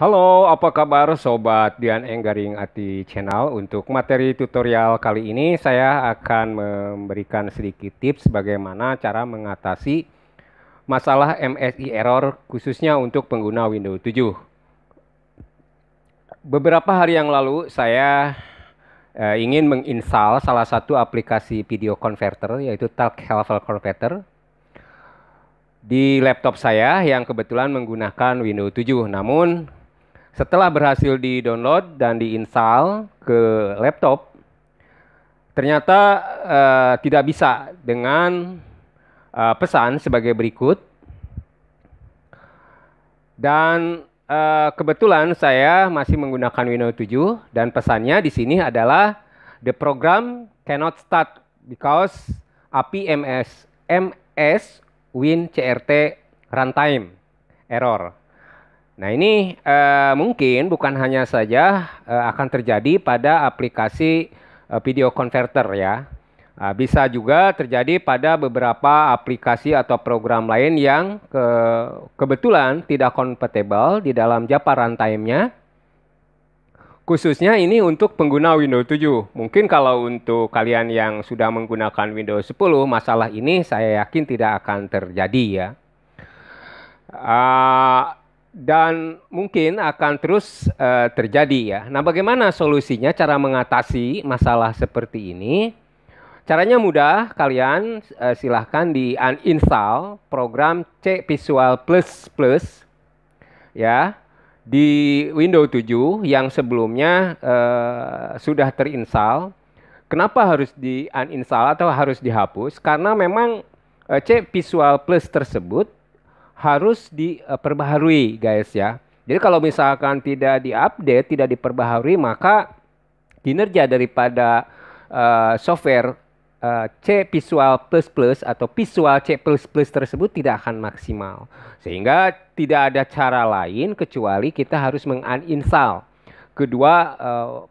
Halo, apa kabar Sobat Dian Enggaring Ati Channel? Untuk materi tutorial kali ini saya akan memberikan sedikit tips bagaimana cara mengatasi masalah MSI error khususnya untuk pengguna Windows 7. Beberapa hari yang lalu saya ingin menginstal salah satu aplikasi video converter yaitu Talk Level Converter di laptop saya yang kebetulan menggunakan Windows 7. Namun setelah berhasil di-download dan diinstal ke laptop, ternyata tidak bisa dengan pesan sebagai berikut. Dan kebetulan saya masih menggunakan Windows 7 dan pesannya di sini adalah the program cannot start because API MS Win CRT runtime error. Nah ini mungkin bukan hanya saja akan terjadi pada aplikasi video converter ya. Bisa juga terjadi pada beberapa aplikasi atau program lain yang kebetulan tidak compatible di dalam Java runtime-nya. Khususnya ini untuk pengguna Windows 7. Mungkin kalau untuk kalian yang sudah menggunakan Windows 10, masalah ini saya yakin tidak akan terjadi ya. Dan mungkin akan terus terjadi ya. Nah, bagaimana solusinya, cara mengatasi masalah seperti ini? Caranya mudah, kalian silahkan di uninstall program C Visual Plus ya di Windows 7 yang sebelumnya sudah terinstall. Kenapa harus di uninstall atau harus dihapus? Karena memang C Visual Plus tersebut harus diperbaharui guys ya. Jadi kalau misalkan tidak diupdate, tidak diperbaharui, maka kinerja daripada software C Visual Plus atau Visual C tersebut tidak akan maksimal. Sehingga tidak ada cara lain kecuali kita harus menguninstall kedua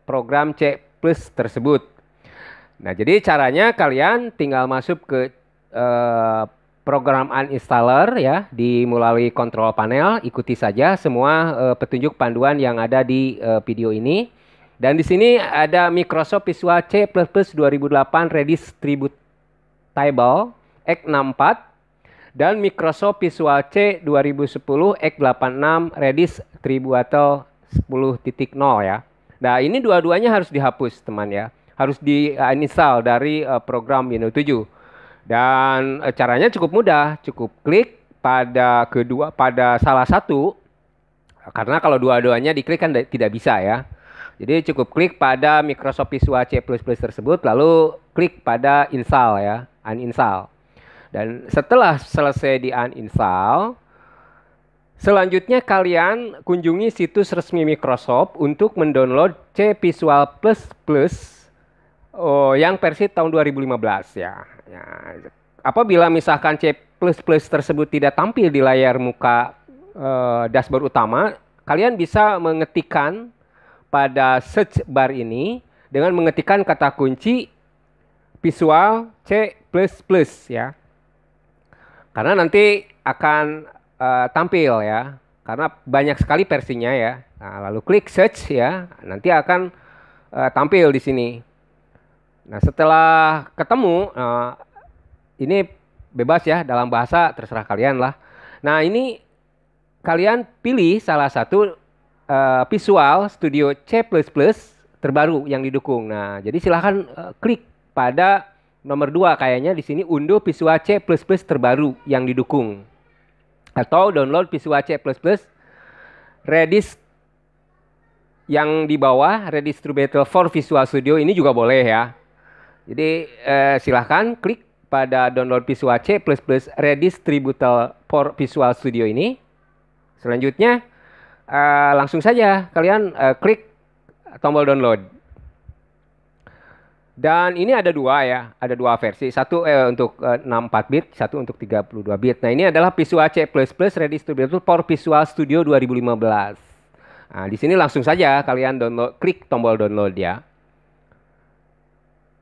program C Plus tersebut. Nah, jadi caranya kalian tinggal masuk ke program uninstaller ya melalui kontrol panel, ikuti saja semua petunjuk panduan yang ada di video ini. Dan di sini ada Microsoft Visual C++ 2008 Redistributable x64 dan Microsoft Visual C 2010 x86 Redistributable 10.0 ya. Nah, ini dua-duanya harus dihapus teman ya. Harus di-uninstall dari program Windows 7. Dan caranya cukup mudah, cukup klik pada salah satu, karena kalau dua-duanya diklik kan tidak bisa ya. Jadi cukup klik pada Microsoft Visual C++ tersebut, lalu klik pada install ya, uninstall. Dan setelah selesai di uninstall, selanjutnya kalian kunjungi situs resmi Microsoft untuk mendownload C Visual yang versi tahun 2015 ya. Apabila misalkan C++ tersebut tidak tampil di layar muka dashboard utama, kalian bisa mengetikkan pada search bar ini dengan mengetikkan kata kunci Visual C++ ya. Karena nanti akan tampil ya. Karena banyak sekali versinya ya. Nah, lalu klik search ya, nanti akan tampil di sini. Nah, setelah ketemu, ini bebas ya, dalam bahasa terserah kalian lah. Nah, ini kalian pilih salah satu Visual Studio C++ terbaru yang didukung. Nah, jadi silahkan klik pada nomor 2 kayaknya di sini, unduh Visual C++ terbaru yang didukung. Atau download Visual C++ Redis yang di bawah, Redistributable for Visual Studio, ini juga boleh ya. Jadi silahkan klik pada download Visual C++ Redistributable for Visual Studio ini. Selanjutnya langsung saja kalian klik tombol download. Dan ini ada dua ya, ada dua versi. Satu untuk 64 bit, satu untuk 32 bit. Nah, ini adalah Visual C++ Redistributable for Visual Studio 2015. Nah, di sini langsung saja kalian download, klik tombol download ya.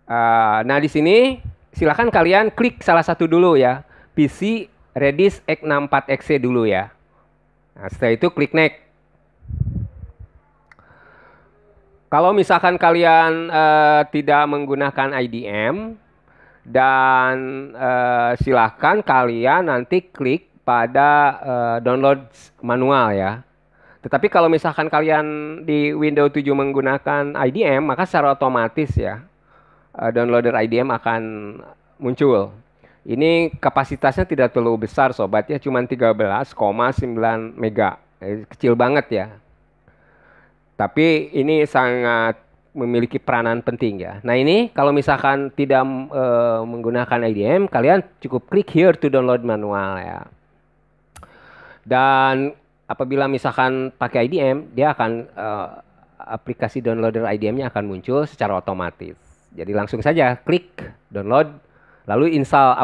Nah, di sini silakan kalian klik salah satu dulu ya, PC Redis x64exe dulu ya. Nah, setelah itu klik next. Kalau misalkan kalian tidak menggunakan IDM dan silahkan kalian nanti klik pada download manual ya. Tetapi kalau misalkan kalian di Windows 7 menggunakan IDM, maka secara otomatis ya downloader IDM akan muncul. Ini kapasitasnya tidak terlalu besar sobat ya, cuma 13,9 mega. Kecil banget ya. Tapi ini sangat memiliki peranan penting ya. Nah ini kalau misalkan tidak menggunakan IDM, kalian cukup klik here to download manual ya. Dan apabila misalkan pakai IDM, dia akan aplikasi downloader IDM-nya akan muncul secara otomatis. Jadi langsung saja klik download, lalu install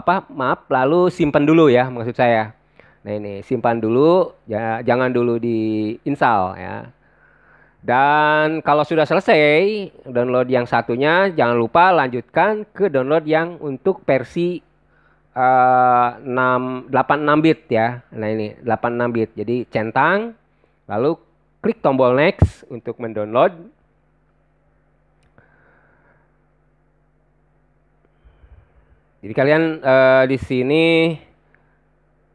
lalu simpan dulu ya maksud saya. Nah ini simpan dulu, ya, jangan dulu di install ya. Dan kalau sudah selesai download yang satunya, jangan lupa lanjutkan ke download yang untuk versi 86 bit ya. Nah ini 86 bit. Jadi centang, lalu klik tombol next untuk mendownload. Jadi kalian di sini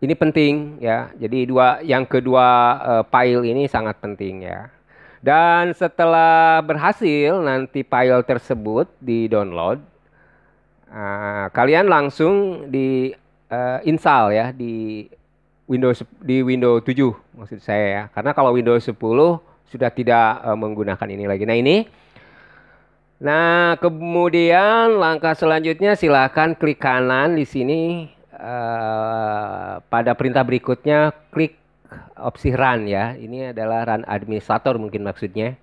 ini penting ya. Jadi yang kedua file ini sangat penting ya. Dan setelah berhasil nanti file tersebut di-download, kalian langsung di install ya di Windows 7 maksud saya ya. Karena kalau Windows 10 sudah tidak menggunakan ini lagi. Nah, kemudian langkah selanjutnya silakan klik kanan di sini pada perintah berikutnya klik opsi run ya. Ini adalah run administrator mungkin maksudnya.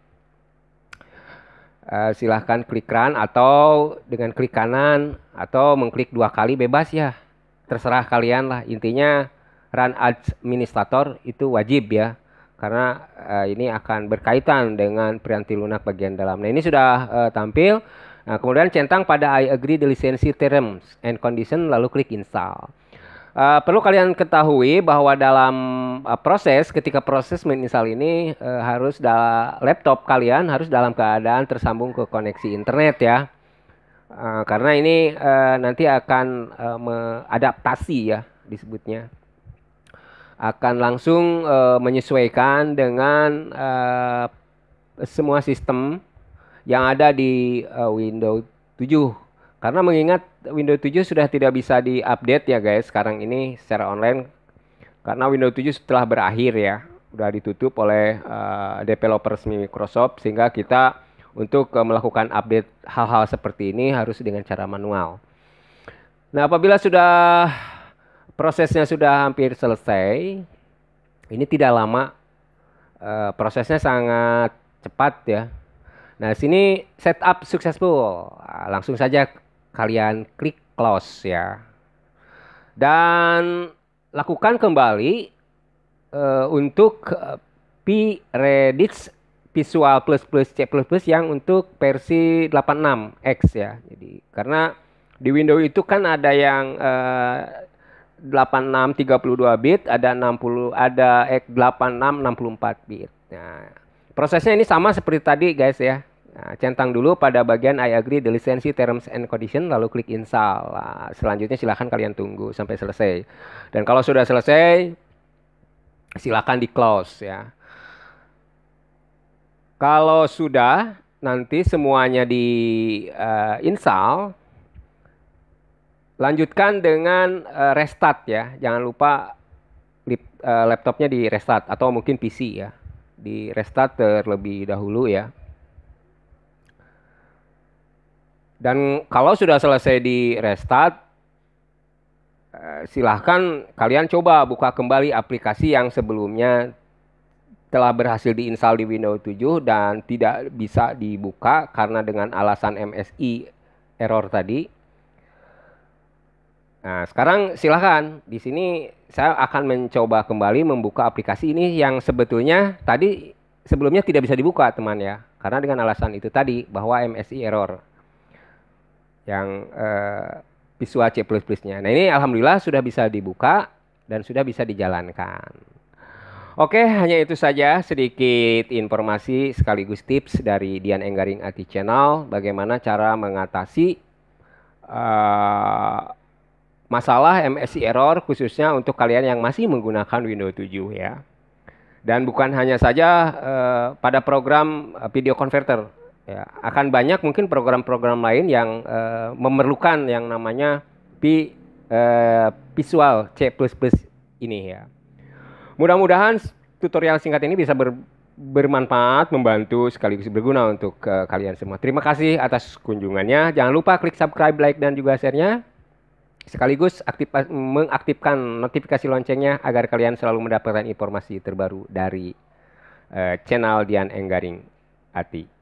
Silahkan klik run atau dengan klik kanan atau mengklik 2 kali bebas ya. Terserah kalian lah. Intinya run administrator itu wajib ya. Karena ini akan berkaitan dengan piranti lunak bagian dalam. Nah ini sudah tampil. Nah, kemudian centang pada I agree the license terms and condition lalu klik install. Perlu kalian ketahui bahwa dalam ketika proses menginstal ini harus laptop kalian harus dalam keadaan tersambung ke koneksi internet ya. Karena ini nanti akan mengadaptasi ya disebutnya. Akan langsung menyesuaikan dengan semua sistem yang ada di Windows 7. Karena mengingat Windows 7 sudah tidak bisa diupdate ya guys sekarang ini secara online. Karena Windows 7 setelah berakhir ya, udah ditutup oleh developers Microsoft sehingga kita untuk melakukan update hal-hal seperti ini harus dengan cara manual. Nah, apabila prosesnya sudah hampir selesai, ini tidak lama, prosesnya sangat cepat ya. Nah, sini setup successful. Langsung saja kalian klik close ya. Dan lakukan kembali untuk P-Redis Visual Plus C++ yang untuk versi 86X ya. Jadi karena di Windows itu kan ada yang 86 32 bit, ada 86 64 bit. Nah, prosesnya ini sama seperti tadi guys ya. Nah, centang dulu pada bagian I agree the license terms and condition lalu klik install. Nah, selanjutnya silahkan kalian tunggu sampai selesai. Dan kalau sudah selesai silahkan di close ya. Kalau sudah nanti semuanya di install, lanjutkan dengan restart ya. Jangan lupa laptopnya di restart atau mungkin PC ya. Di restart terlebih dahulu ya. Dan kalau sudah selesai di restart, silahkan kalian coba buka kembali aplikasi yang sebelumnya telah berhasil diinstal di Windows 7 dan tidak bisa dibuka karena dengan alasan MSI error tadi. Nah, sekarang silahkan di sini saya akan mencoba kembali membuka aplikasi ini yang sebetulnya tadi sebelumnya tidak bisa dibuka teman ya. Karena dengan alasan itu tadi bahwa MSI error. Yang Visual C++-nya. Nah ini alhamdulillah sudah bisa dibuka dan sudah bisa dijalankan. Oke, hanya itu saja sedikit informasi sekaligus tips dari Dian Enggaring IT Channel bagaimana cara mengatasi eh, masalah MSI error khususnya untuk kalian yang masih menggunakan Windows 7 ya. Dan bukan hanya saja pada program video converter ya, akan banyak mungkin program-program lain yang memerlukan yang namanya Visual C++ ini ya. Mudah-mudahan tutorial singkat ini bisa bermanfaat, membantu sekaligus berguna untuk kalian semua. Terima kasih atas kunjungannya. Jangan lupa klik subscribe, like, dan juga share-nya. Sekaligus mengaktifkan notifikasi loncengnya agar kalian selalu mendapatkan informasi terbaru dari channel Dian Enggaring Ati.